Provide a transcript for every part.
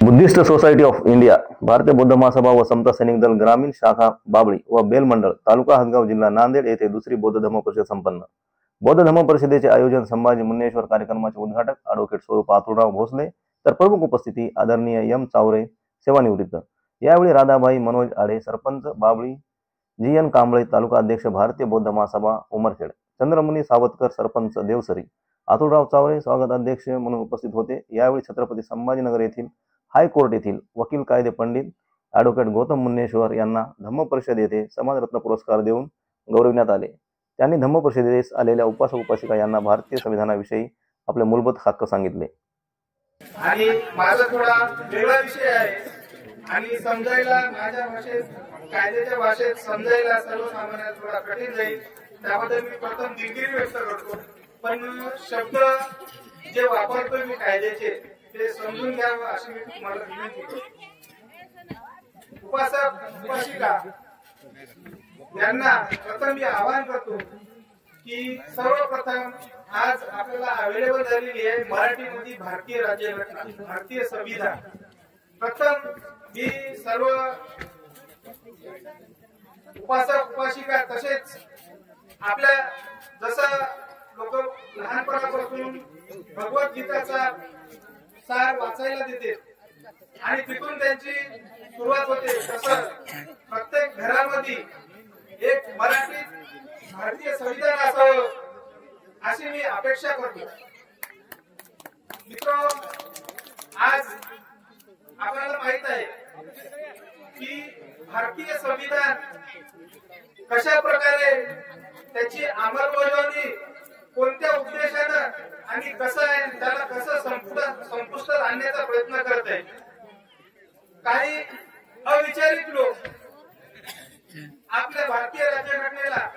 Buddhist society of India, भारतीय बौद्ध महासभा व समता सैनिक दल ग्रामीण शाखा बाबळी व बेल मंडळ तालुका हदगाव जिल्हा नांदेड येथे दुसरी बौद्ध धम्म परिषद संपन्न। बौद्ध धम्म परिषदेचे आयोजन संभाजी मुन्नेश्वर कार्यक्रमाचे उद्घाटक ॲडव्होकेट स्वरूप आतुरराव भोसले तर प्रमुख उपस्थिती आदरणीय एम चावरे सेवानिवृत्त। यावेळी राधाबाई मनोज आडे सरपंच बाबळी, जी एन कांबळे तालुका अध्यक्ष भारतीय बौद्ध महासभा उमरखेड, चंद्रमुनी सावतकर सरपंच देवसरी, आतुरराव चावरे स्वागत अध्यक्ष म्हणून उपस्थित होते। यावेळी छत्रपती संभाजीनगर येथील हायकोर्ट येथील वकील कायदे पंडित ॲडव्होकेट गौतम मुन्नेश्वर यांना धम्म परिषद येथे समाजरत्न पुरस्कार देऊन गौरविण्यात आले। त्यांनी धम्म परिषदेस आलेल्या उपासक उपासिका यांना भारतीय संविधानाविषयी आपले मूलभूत हक्क सांगितले। आणि माझा थोडा वेगळा विषय आहे आणि समजायला माझ्या भाषेत, कायद्याच्या भाषेत समजायला सर्वसामान्यांना थोडा कठीण जाईल, त्याबद्दल मी प्रथम दिलगिरी व्यक्त करतो। पण शब्द जे वापरतो मी कायद्याचे ते समजून घ्यावं अशी मी तुम्हाला विनंती करतो। उपासक उपासिका यांना प्रथम मी आवाहन करतो की सर्वप्रथम आज आपल्याला अवेलेबल झालेली आहे मराठीमध्ये भारतीय राज्यघटना, भारतीय संविधान। प्रथम मी सर्व उपासक उपासिका तसेच आपल्या जसं लोक लहानपणापासून भगवद्गीताचा सार वाचायला देते आणि तिथून त्यांची सुरुवात होते, तसं प्रत्येक घरामध्ये एक मराठी भारतीय संविधान असावं अशी मी अपेक्षा करतो। मित्र, आज आपल्याला माहित आहे की भारतीय संविधान कशा प्रकारे त्याची अंमलबजावणी कोणत्या उद्देशानं आणि कसं आहे त्याला कसं संपुष्टात आणण्याचा प्रयत्न करत आहे। काही अविचारित लोक आपल्या भारतीय राज्यघटनेला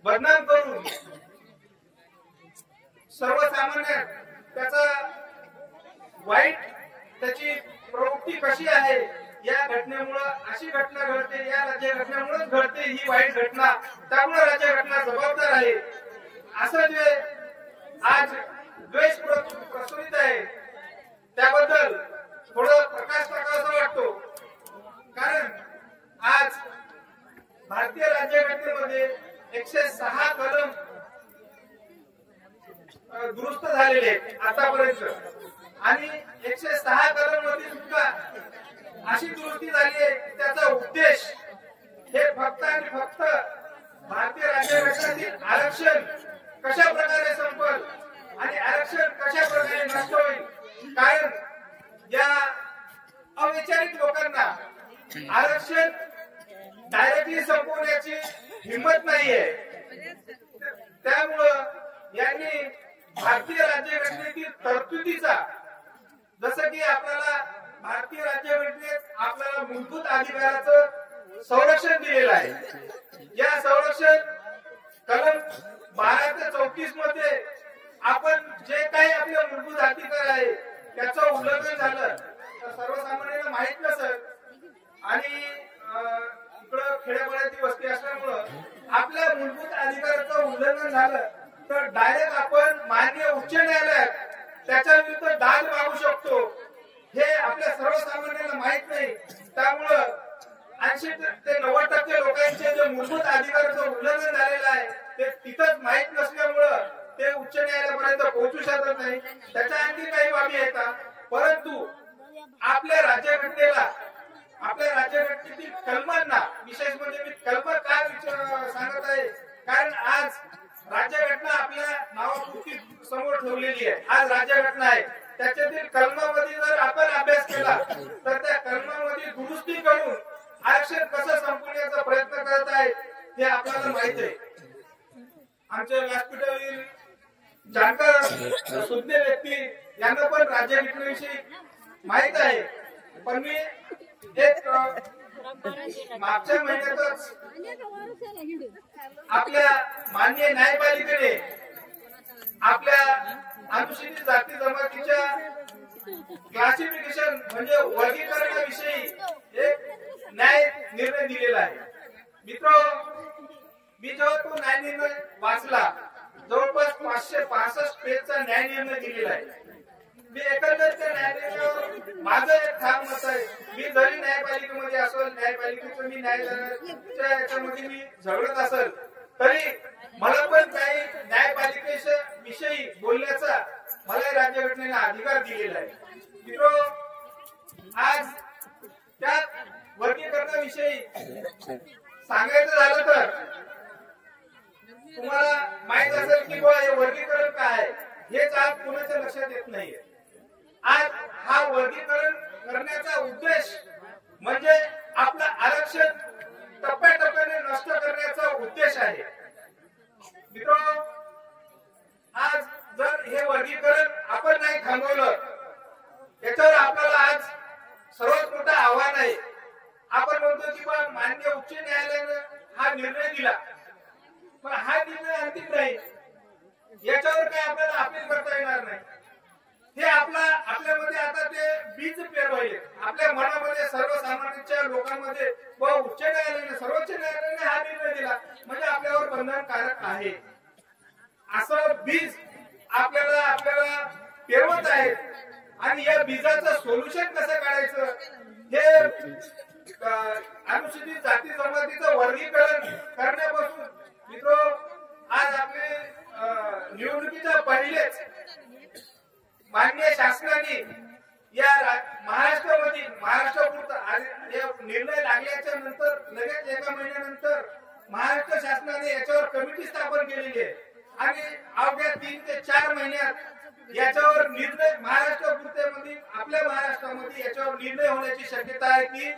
बदनाम करून सर्वसामान्य त्याचा वाईट त्याची प्रवृत्ती कशी आहे, या घटनेमुळे अशी घटना घडते, या राज्यघटनेमुळेच घडते ही वाईट घटना, त्यामुळे राज्यघटना जबाबदार आहे असं जे आज द्वेष प्रसरित आहे त्याबद्दल थोडं प्रकाश टाकावासा वाटतो। कारण आज भारतीय राज्यघटनेमध्ये 106 कलम दुरुस्त झालेले आहेत आतापर्यंत आणि 106 कलम मध्ये सुद्धा अशी दुरुस्ती झाली आहे त्याचा उद्देश हे फक्त आणि फक्त भारतीय राज्यघटनेतील आरक्षण कशा प्रकारे संपल आणि आरक्षण कशा प्रकारे नष्ट होईल। कारण या अविचारित लोकांना आरक्षण डायरेक्टली संपवण्याची हिंमत नाहीये, त्यामुळं यांनी भारतीय राज्यघटनेतील तरतुदीचा, जसं की आपल्याला भारतीय राज्यघटनेत आपल्याला मूलभूत अधिकाराचं संरक्षण दिलेलं आहे, या संरक्षण कलम 12 ते 34 मध्ये आपण जे काही आपले मूलभूत अधिकार आहे त्याचं उल्लंघन झालं तर सर्वसामान्यांना माहित नसत आणि इकडं खेड्यापाड्याची वस्ती असल्यामुळं आपल्या मूलभूत अधिकाराचं उल्लंघन झालं तर डायरेक्ट आपण माननीय उच्च न्यायालयात त्याच्या विरुद्ध दाद मागू शकतो। हे आपल्या सर्वसामान्यांना माहित नाही, त्यामुळं 80 ते 90% लोकांचे जे मूलभूत अधिकाराचं उल्लंघन झालेलं आहे ते तिथंच माहित नसल्यामुळं ते उच्च न्यायालयापर्यंत पोहोचू शकत नाही। त्याच्या आणखी काही बाबी आहेत, परंतु आपल्या राज्यघटनेला, आपल्या राज्यघटनेतील कलमांना, विशेष म्हणजे मी कलम काय सांगत आहे कारण आज राज्यघटना आपल्या नावापुरती समोर ठेवलेली आहे। आज राज्यघटना आहे, त्याच्यातील कलमामध्ये जर आपण अभ्यास केला तर त्या कलमामध्ये दुरुस्ती करून आरक्षण कसं संपवण्याचा प्रयत्न करत आहे हे आपल्याला माहित आहे। आमच्या व्यासपीठावरील जाणकार सुज्ञ व्यक्ती यांना पण राज्यघटनेविषयी माहित आहे, पण मी एक मागच्या महिन्यातच आपल्या माननीय न्यायपालिकेने आपल्या अनुसूचित जाती जमातीच्या क्लासिफिकेशन म्हणजे वर्गीकरणाविषयी एक न्याय निर्णय दिलेला आहे। मित्र, मी जेव्हा तो न्याय निर्णय वाचला, जवळपास 565 पेजचा न्याय निर्णय दिलेला आहे. मी एकंदर त्या न्याय निर्णयावर माझं एक ठाम मत आहे. मी जरी न्यायपालिकेमध्ये असेल, न्यायपालिकेचं मी न्यायालयाच्या याच्यामध्ये मी झगडत असेल, तरी मला पण काही न्यायपालिकेच्या विषयी बोलण्याचा मला राज्यघटनेने अधिकार दिलेला आहे. मित्रो, आज त्या वर्गीकरणाविषयी सांगायचं झालं तर तुम्हाला माहित असेल की हे वर्गीकरण काय आहे, हेच आज कोणाच्या लक्षात येत नाहीये. आज हा वर्गीकरण करण्याचा उद्देश म्हणजे आपलं आरक्षण टप्प्याटप्प्याने नष्ट करण्याचा उद्देश आहे. मित्र, आज जर हे वर्गीकरण आपण नाही थांबवलं, याच्यावर आपल्याला आज सर्वात मोठं आव्हान आहे. आपण म्हणतो की मान्य उच्च न्यायालयानं हा निर्णय दिला, पण हा निर्णय अंतिम नाही. याच्यावर काय आपल्याला अपील करता येणार नाही. हे आपल्यामध्ये आता ते बीज पेरवायले आपल्या मनामध्ये, सर्वसामान्यांच्या लोकांमध्ये उच्च न्यायालयाने, सर्वोच्च न्यायालयाने हा निर्णय दिला म्हणजे आपल्यावर बंधनकारक आहे असं बीज आपल्याला पेरवत आहे. आणि या बीजाचं सोल्युशन कसं काढायचं, हे अनुसूचित जाती जमातीचं वर्गीकरण करण्यापासून मित्र, आज आपले निवडणुकीच्या पहिलेच माननीय शासनाने या महाराष्ट्रामध्ये, महाराष्ट्रापुरता निर्णय लागल्याच्या नंतर लगेच एका महिन्यानंतर महाराष्ट्र शासनाने याच्यावर कमिटी स्थापन केलेली आहे. आणि अवघ्या 3 ते 4 महिन्यात याच्यावर निर्णय महाराष्ट्रापुरत्यामध्ये, आपल्या महाराष्ट्रामध्ये याच्यावर निर्णय होण्याची शक्यता आहे की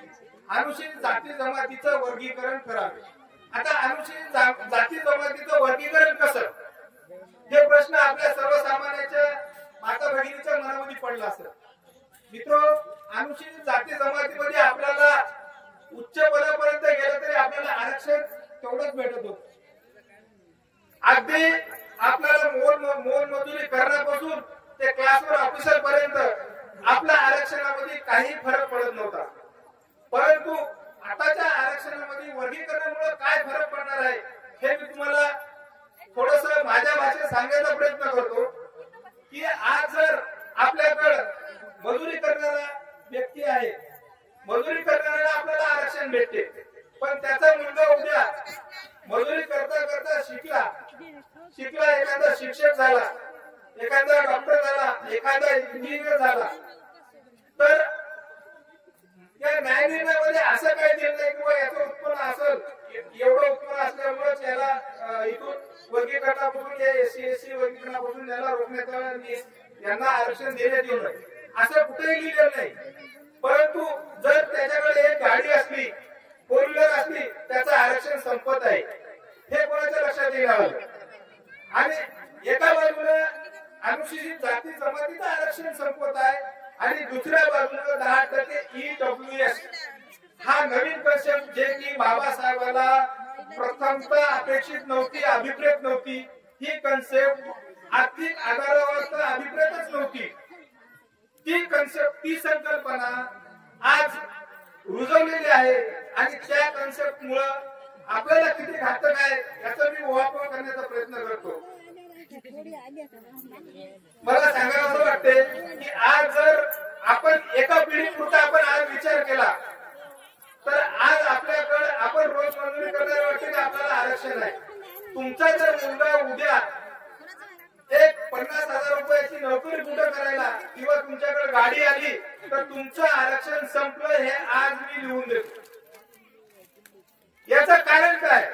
अनुसूचित जाती जमातीचं वर्गीकरण करावे. आता अनुसूचित जाती जमातीचं वर्गीकरण कसं, हे प्रश्न आपल्या सर्वसामान्यांच्या माता भगिनीच्या मनामध्ये पडला असेल. मित्र, अनुसूचित जाती जमातीमध्ये आपल्याला उच्च पदापर्यंत गेलं तरी आपल्याला आरक्षण तेवढंच भेटत होतं. अगदी आपल्याला मोलमजुरी करण्यापासून ते क्लासवर ऑफिसर पर्यंत आपल्या आरक्षणामध्ये काही फरक पडत नव्हता. परंतु आताच्या आरक्षणामध्ये वर्गीकरणामुळे काय फरक पडणार आहे हे मी तुम्हाला थोडस माझ्या भाषेत सांगायचा प्रयत्न करतो. की आज जर आपल्याकडे मजुरी करणारा व्यक्ती आहे, मजुरी करणाऱ्याला आपल्याला आरक्षण भेटते, पण त्याचा मुलगा उद्या मजुरी करता करता शिकला, एखादा शिक्षक झाला, एखादा डॉक्टर झाला, एखादा इंजिनियर झाला, तर या न्याय निर्णयामध्ये असं काही दिलं नाही की याचं उत्पन्न असेल, एवढं उत्पन्न असल्यामुळे त्याला इथून वर्गीकरणापासून, एससी वर्गीकरणापासून याला रोखण्यात, यांना आरक्षण देण्यात येऊ नये असं कुठेही लिहिलेलं नाही. परंतु जर त्याच्याकडे एक गाडी असली, 4 व्हीलर असली, त्याचं आरक्षण संपत आहे, हे कोणाच्या लक्षात येणार. आणि एका बाजूला अनुसूचित जाती जमातीचं आरक्षण संपत आहे आणि दुसऱ्या बाजूला 10% EWS हा नवीन कन्सेप्ट, जे की बाबासाहेबांना प्रथमतः अपेक्षित नव्हती, अभिप्रेत नव्हती. ही कन्सेप्ट आर्थिक आधारावर तर अभिप्रेतच नव्हती. ती कन्सेप्ट, ती संकल्पना आज रुजवलेली आहे आणि त्या कन्सेप्ट मुळे आपल्याला किती घातक आहे याचा मी ओळख करण्याचा प्रयत्न करतो. मला सांगायला असं वाटते की आज जर आपण एका पिढीपुरता आपण आज विचार केला तर आज आपल्याकडे, आपण रोज मजुरी करणाऱ्या व्यक्तीला आपल्याला आरक्षण आहे. तुमचा जर मुलगा उद्या एक 50,000 रुपयाची नोकरी कुठं करायला किंवा तुमच्याकडे गाडी आली तर तुमचं आरक्षण संपलं हे आज मी लिहून देतो. याचं कारण काय,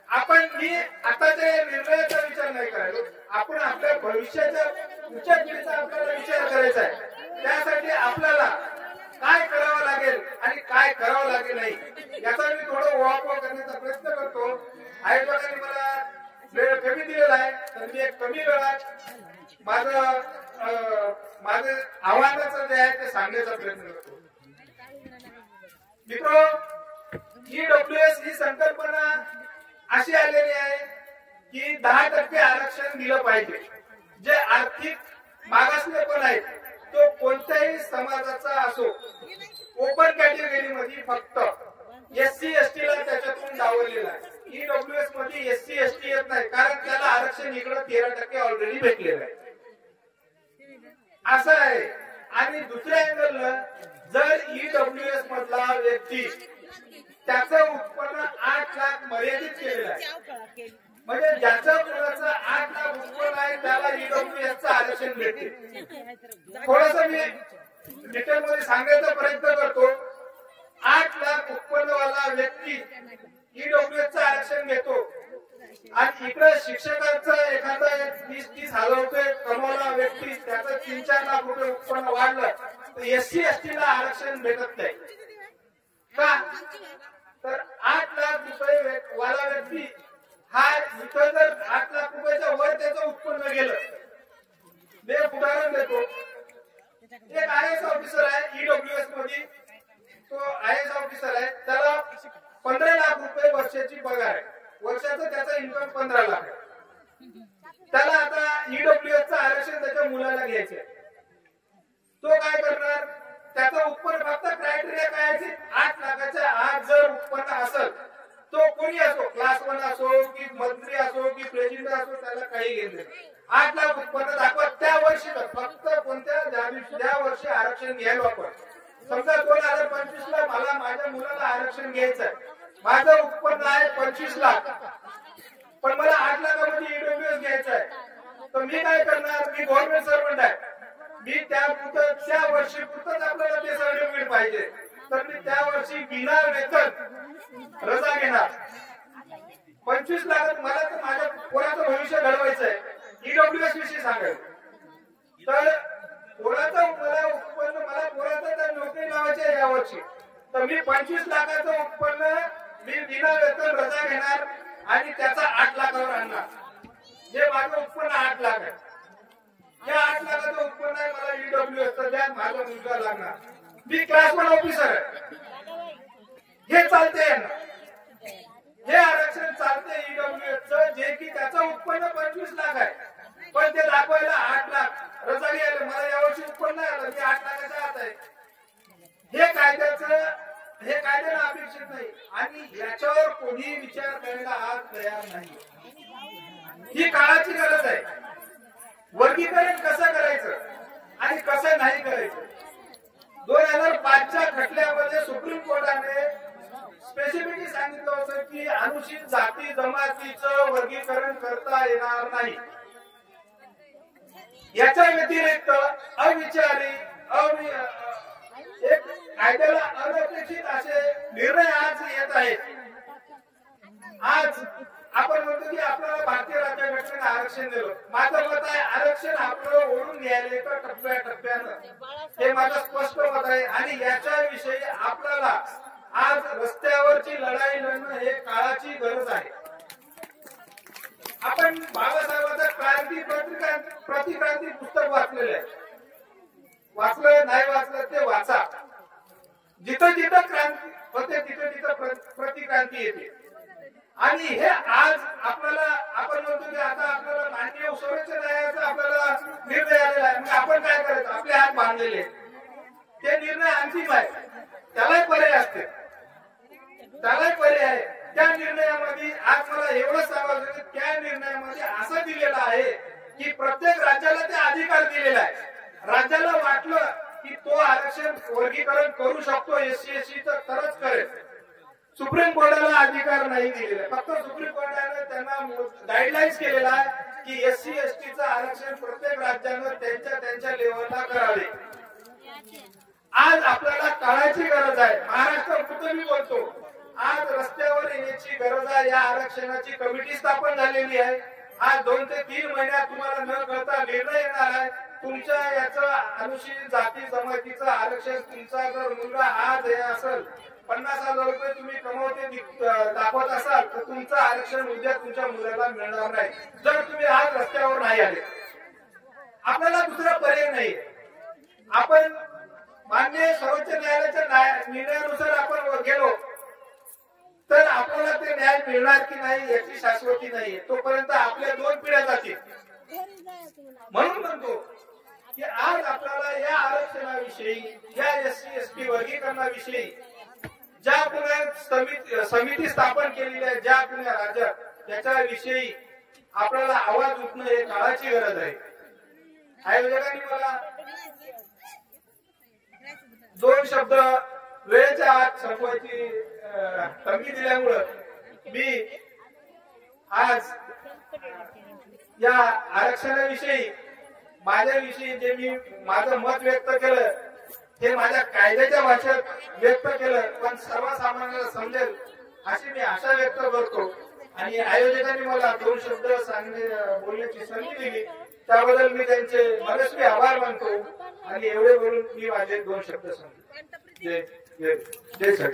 आपण मी आताच्या निर्णयाचा विचार नाही करायचो, आपण आपल्या भविष्याच्या पुढच्या पिढीचा आपल्याला विचार करायचा आहे. त्यासाठी आपल्याला काय करावं लागेल आणि काय करावं लागेल नाही याचा मी थोडं ओळख करण्याचा प्रयत्न करतो. आयोजकांनी मला वेळ कमी दिलेला आहे तर मी एक कमी वेळात माझं आव्हानाचं जे आहे ते सांगण्याचा प्रयत्न करतो. मित्र, EWS ही संकल्पना अशी आलेली आहे की 10% आरक्षण दिलं पाहिजे. जे आर्थिक मागासलेपण आहे तो कोणत्याही समाजाचा असो, ओपन कॅटेगरी मध्ये फक्त SC ST ला त्याच्यातून डावललेला आहे. ईडब्ल्यूएस मध्ये एससी एसटी येत नाही, कारण त्याला आरक्षण इकडे 13% ऑलरेडी भेटलेलं आहे, असं आहे. आणि दुसऱ्या अँगलनं जर ईडब्ल्यूएस मधला व्यक्ती त्याचं उत्पन्न 8 लाख मर्यादित केलेलं आहे, म्हणजे ज्याचं कोणाचं 8 लाख उत्पन्न आहे त्याला ईडब्ल्यूएसचं आरक्षण भेटते. थोडस मी डिटेल मध्ये सांगायचा प्रयत्न करतो. 8 लाख उत्पन्नवाला व्यक्ती ईडब्ल्यूएसचं आरक्षण घेतो आणि इकडे शिक्षकांचं एखादा 20-30 हजार रुपये कमवला व्यक्ती त्याचं 3-4 लाख रुपये उत्पन्न वाढलं तर एससी एसटी ला आरक्षण भेटत नाही का? तर 8 लाख रुपये वाला व्यक्ती हा इथं जर 8 लाख रुपयाच्या वर त्याचं उत्पन्न गेलं, मी उदाहरण देतो. एक IAS ऑफिसर आहे ईडब्ल्यूएस मध्ये, तो IAS ऑफिसर आहे, त्याला 15 लाख रुपये वर्षाची पगार आहे, वर्षाचं त्याचा इन्कम 15 लाख आहे. त्याला आता ईडब्ल्यूएसचं आरक्षण त्याच्या मुलाला घ्यायचंय. तो काय करणार? त्याचं उत्पन्न फक्त क्रायटेरिया काय आहे? 8 लाखाच्या आत जर उत्पन्न असेल, तो कोणी असो, क्लास 1 असो की मंत्री असो की प्रेसिडेंट असो, त्याला काही घेत नाही. 8 लाख उत्पन्न दाखवत त्या वर्षी फक्त कोणत्या ज्या वर्षी आरक्षण घ्यायला वापर. समजा 2025 ला मला माझ्या मुलाला आरक्षण घ्यायचंय, माझं उत्पन्न आहे 25 लाख, पण मला 8 लाखामध्ये ईडब्ल्यूएस घ्यायचं आहे, तर मी काय करणार? मी गव्हर्नमेंट सर्वंट आहे, मी त्या वर्षी पुरतच आपल्याला ते सर्टिफिकेट पाहिजे, तर मी त्या वर्षी विना वेतन रजा घेणार. 25 लाखात मला तर माझ्या पोराचं भविष्य घडवायचं आहे, ईडब्ल्यूएस विषयी सांगायचं. तर पोराचं मला उत्पन्न, मला पोराचं तर नोकरी लावायची आहे यावर्षी, तर मी 25 लाखाचं उत्पन्न मी विना वेतन रजा घेणार आणि त्याचा 8 लाखावर आणणार. जे माझं उत्पन्न 8 लाख आहे, या 8 लाखाचं उत्पन्न आहे, मला ईडब्ल्यूएसचं द्या, माझा मुलगा लागणार. मी क्लास 1 ऑफिसर आहे, हे चालते यांना, हे आरक्षण चालते ईडब्ल्यूएसचं, जे की त्याचं उत्पन्न 25 लाख आहे, पण ते दाखवायला 8 लाख रजा घ्यायला. मला यावर्षी उत्पन्न आलं, मी 8 लाखाच्या आत आहे. हे कायद्याला अपेक्षित नाही आणि याच्यावर कोणी विचार करायला आज तयार नाही. ही काळाची गरज आहे. वर्गीकरण कसं करायचं आणि कसं नाही करायचं. 2005च्या खटल्यामध्ये सुप्रीम कोर्टाने स्पेसिफिकली सांगितलं होतं की अनुसूचित जाती जमातीचं वर्गीकरण करता येणार नाही. याच्या व्यतिरिक्त अविचारी एक कायद्याला अनपेक्षित असे निर्णय आज येत आहेत. आज आपण म्हणतो की आपल्याला भारतीय राज्यघटनेने आरक्षण दिलं. माझं मत आहे आरक्षण आपलं ओढून घ्यायला येतं टप्प्याटप्प्यानं, हे माझं स्पष्ट मत आहे. आणि याच्याविषयी आपल्याला आज रस्त्यावरची लढाई लढणं हे काळाची गरज आहे. आपण बाबासाहेबांचं क्रांती प्रतिक्रांती पुस्तक वाचलेलं आहे. वाचलं नाही वाचलं ते वाचा. जिथं जिथं क्रांती होते तिथं तिथं प्रतिक्रांती येते. आणि हे आज आपल्याला आपण म्हणतो की आता आपल्याला माननीय सर्वोच्च न्यायालयाचा आपल्याला निर्णय आलेला आहे. मग आपण काय करायचं? आपले हात बांधलेले, ते निर्णय अंतिम आहे, त्यालाही पर्याय असते, त्यालाही पर्याय आहे. त्या निर्णयामध्ये आज मला एवढं सांगायचं की त्या निर्णयामध्ये असं दिलेलं आहे की प्रत्येक राज्याला ते अधिकार दिलेला आहे. राज्याला वाटलं की तो आरक्षण वर्गीकरण करू शकतो एससी एसटी तरच करेल. सुप्रीम कोर्टाला अधिकार नाही दिलेला. फक्त सुप्रीम कोर्टाने त्यांना गाईडलाईन्स केलेला आहे की एससी एसटीचं आरक्षण प्रत्येक राज्यानं त्यांच्या लेवलला करावे. आज आपल्याला काळाची गरज आहे. महाराष्ट्रापुरतं मी बोलतो, आज रस्त्यावर येण्याची गरज आहे. या आरक्षणाची कमिटी स्थापन झालेली आहे. आज 2 ते 3 महिन्यात तुम्हाला न कळता निर्णय येणार आहे. तुमच्या याचं अनुसूचित जाती जमातीचं आरक्षण तुमचा जर मुलगा आज हे असेल 50,000 रुपये तुम्ही कमवते दाखवत असाल तर तुमचं आरक्षण उद्या तुमच्या मुलाला मिळणार नाही जर तुम्ही आज रस्त्यावर नाही आले. आपल्याला दुसरा पर्याय नाही. आपण मान्य सर्वोच्च न्यायालयाच्या निर्णयानुसार आपण गेलो तर आपल्याला ते न्याय मिळणार की नाही याची शाश्वती नाहीये. तोपर्यंत आपल्या 2 पिढ्या जातील. म्हणून म्हणतो की आज आपल्याला या आरक्षणाविषयी, या एससी एसटी वर्गीकरणाविषयी ज्या पुण्या समिती स्थापन केलेली आहे ज्या पुण्या राज्यात त्याच्याविषयी आपल्याला आवाज उठणं हे काळाची गरज आहे. आयोजकांनी मला 2 शब्द वेळेच्या आत संपवायची धमकी दिल्यामुळं मी आज या आरक्षणाविषयी माझ्याविषयी जे मी माझं मत व्यक्त केलं हे माझ्या कायद्याच्या भाषेत व्यक्त केलं, पण सर्वसामान्यांना समजेल अशी मी आशा व्यक्त करतो. आणि आयोजकांनी मला 2 शब्द बोलण्याची संधी दिली त्याबद्दल मी त्यांचे मनस्वी आभार मानतो. आणि एवढे बोलून मी माझे 2 शब्द सांगतो. जय जय जय सर.